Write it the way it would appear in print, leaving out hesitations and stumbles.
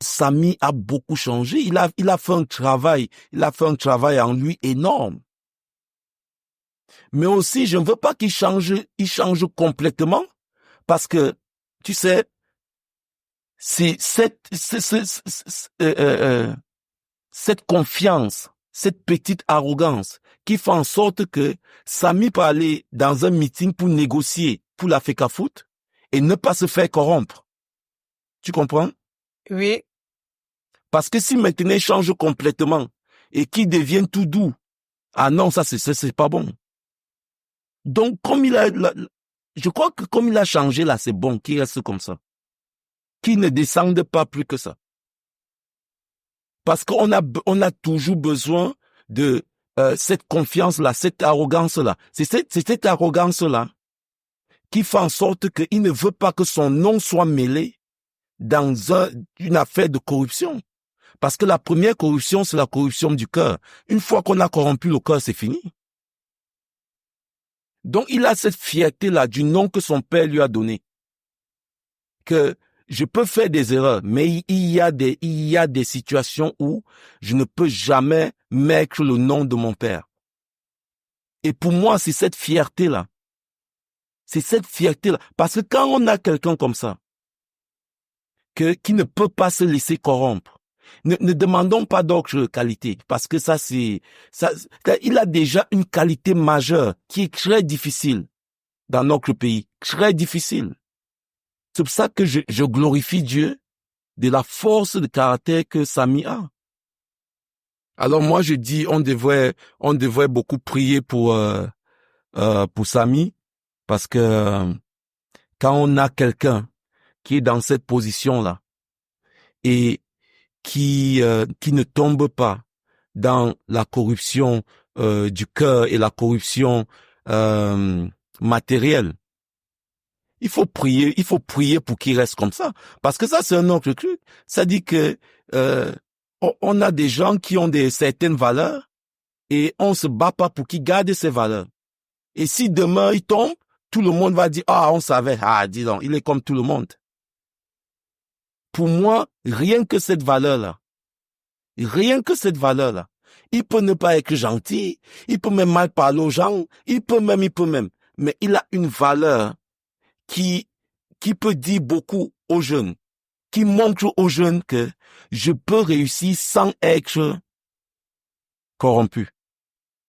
Samy a beaucoup changé. Il a fait un travail en lui énorme. Mais aussi, je ne veux pas qu'il change complètement, parce que, tu sais, c'est cette confiance, cette petite arrogance qui fait en sorte que Samy peut aller dans un meeting pour négocier pour la FECAFOOT et ne pas se faire corrompre. Tu comprends? Oui. Parce que si maintenant il change complètement et qu'il devient tout doux, ah non, ça c'est pas bon. Donc je crois que comme il a changé là, c'est bon qu'il reste comme ça. Qu'il ne descende pas plus que ça. Parce qu'on a toujours besoin de cette confiance-là, cette arrogance-là. C'est cette arrogance-là qui fait en sorte qu'il ne veut pas que son nom soit mêlé dans une affaire de corruption. Parce que la première corruption, c'est la corruption du cœur. Une fois qu'on a corrompu le cœur, c'est fini. Donc, il a cette fierté-là du nom que son père lui a donné. Que je peux faire des erreurs, mais il y a des situations où je ne peux jamais mettre le nom de mon père. Et pour moi, c'est cette fierté-là. C'est cette fierté-là. Parce que quand on a quelqu'un comme ça, qui ne peut pas se laisser corrompre, ne demandons pas d'autres qualités, parce que ça, il a déjà une qualité majeure qui est très difficile dans notre pays. Très difficile. C'est pour ça que je glorifie Dieu de la force de caractère que Samy a. Alors moi je dis on devrait beaucoup prier pour Samy, parce que quand on a quelqu'un qui est dans cette position-là et qui ne tombe pas dans la corruption du cœur et la corruption matérielle, il faut prier pour qu'il reste comme ça, parce que ça c'est un autre truc. Ça dit que on a des gens qui ont certaines valeurs et on se bat pas pour qu'ils gardent ces valeurs. Et si demain il tombe, tout le monde va dire on savait, dis donc, il est comme tout le monde. Pour moi, rien que cette valeur-là, il peut ne pas être gentil, il peut même mal parler aux gens, il peut même, mais il a une valeur qui peut dire beaucoup aux jeunes, qui montre aux jeunes que je peux réussir sans être corrompu.